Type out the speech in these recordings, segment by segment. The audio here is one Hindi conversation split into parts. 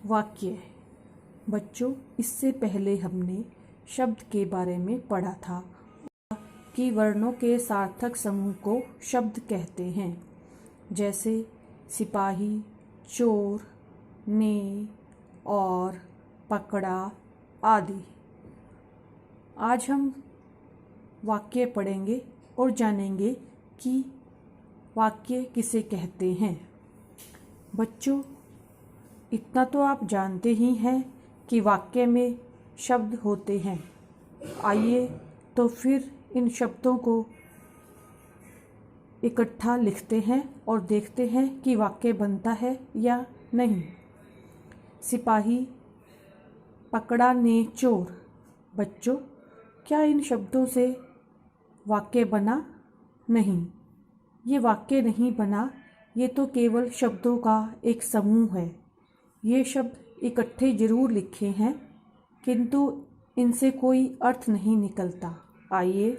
वाक्य। बच्चों, इससे पहले हमने शब्द के बारे में पढ़ा था कि वर्णों के सार्थक समूह को शब्द कहते हैं, जैसे सिपाही, चोर, ने, और, पकड़ा आदि। आज हम वाक्य पढ़ेंगे और जानेंगे कि वाक्य किसे कहते हैं। बच्चों, इतना तो आप जानते ही हैं कि वाक्य में शब्द होते हैं। आइए तो फिर इन शब्दों को इकट्ठा लिखते हैं और देखते हैं कि वाक्य बनता है या नहीं। सिपाही, पकड़ा ने चोर। बच्चों, क्या इन शब्दों से वाक्य बना? नहीं, ये वाक्य नहीं बना। ये तो केवल शब्दों का एक समूह है। ये शब्द इकट्ठे जरूर लिखे हैं, किंतु इनसे कोई अर्थ नहीं निकलता। आइए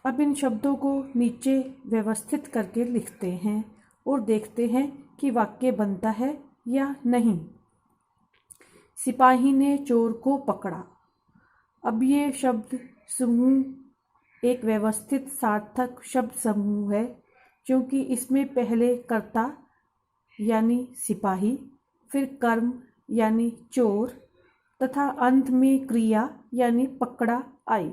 अब इन शब्दों को नीचे व्यवस्थित करके लिखते हैं और देखते हैं कि वाक्य बनता है या नहीं। सिपाही ने चोर को पकड़ा। अब ये शब्द समूह एक व्यवस्थित सार्थक शब्द समूह है, क्योंकि इसमें पहले कर्ता यानी सिपाही, फिर कर्म यानी चोर तथा अंत में क्रिया यानी पकड़ा आई,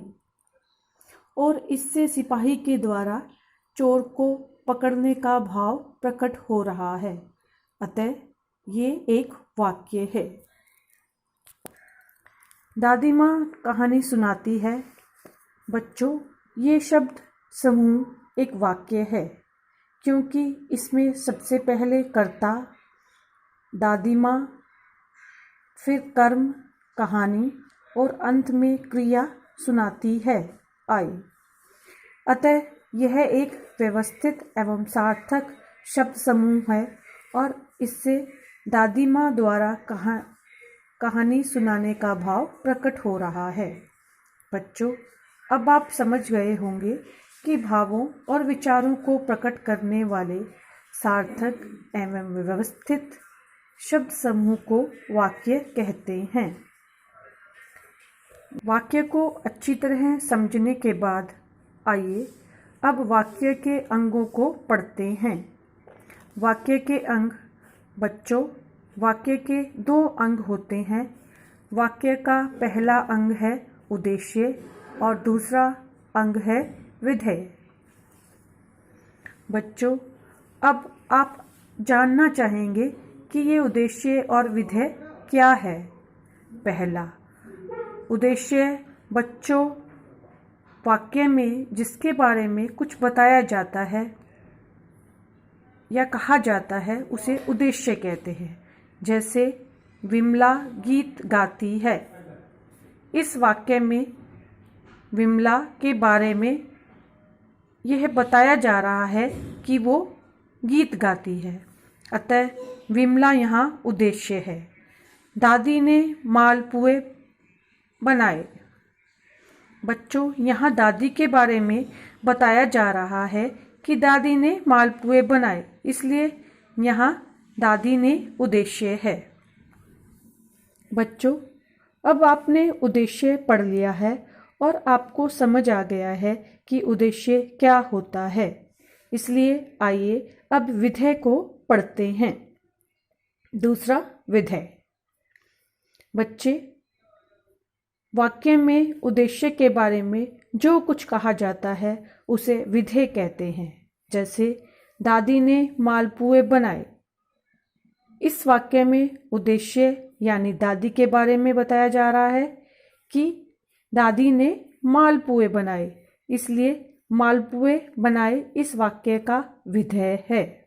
और इससे सिपाही के द्वारा चोर को पकड़ने का भाव प्रकट हो रहा है। अतः ये एक वाक्य है। दादी माँ कहानी सुनाती है। बच्चों, ये शब्द समूह एक वाक्य है, क्योंकि इसमें सबसे पहले कर्ता दादी माँ, फिर कर्म कहानी और अंत में क्रिया सुनाती है आई। अतः यह एक व्यवस्थित एवं सार्थक शब्द समूह है और इससे दादी माँ द्वारा कहानी सुनाने का भाव प्रकट हो रहा है। बच्चों, अब आप समझ गए होंगे कि भावों और विचारों को प्रकट करने वाले सार्थक एवं व्यवस्थित शब्द समूह को वाक्य कहते हैं। वाक्य को अच्छी तरह समझने के बाद आइए अब वाक्य के अंगों को पढ़ते हैं। वाक्य के अंग। बच्चों, वाक्य के दो अंग होते हैं। वाक्य का पहला अंग है उद्देश्य और दूसरा अंग है विधेय। बच्चों, अब आप जानना चाहेंगे कि ये उद्देश्य और विधेय क्या है। पहला, उद्देश्य। बच्चों, वाक्य में जिसके बारे में कुछ बताया जाता है या कहा जाता है उसे उद्देश्य कहते हैं। जैसे विमला गीत गाती है। इस वाक्य में विमला के बारे में यह बताया जा रहा है कि वो गीत गाती है, अतः विमला यहाँ उद्देश्य है। दादी ने मालपुए बनाए। बच्चों, यहाँ दादी के बारे में बताया जा रहा है कि दादी ने मालपुए बनाए, इसलिए यहाँ दादी ने उद्देश्य है। बच्चों, अब आपने उद्देश्य पढ़ लिया है और आपको समझ आ गया है कि उद्देश्य क्या होता है। इसलिए आइए अब विधेय को पढ़ते हैं। दूसरा, विधेय। बच्चे, वाक्य में उद्देश्य के बारे में जो कुछ कहा जाता है उसे विधेय कहते हैं। जैसे दादी ने मालपुए बनाए। इस वाक्य में उद्देश्य यानी दादी के बारे में बताया जा रहा है कि दादी ने मालपुए बनाए, इसलिए मालपुए बनाए इस वाक्य का विधेय है।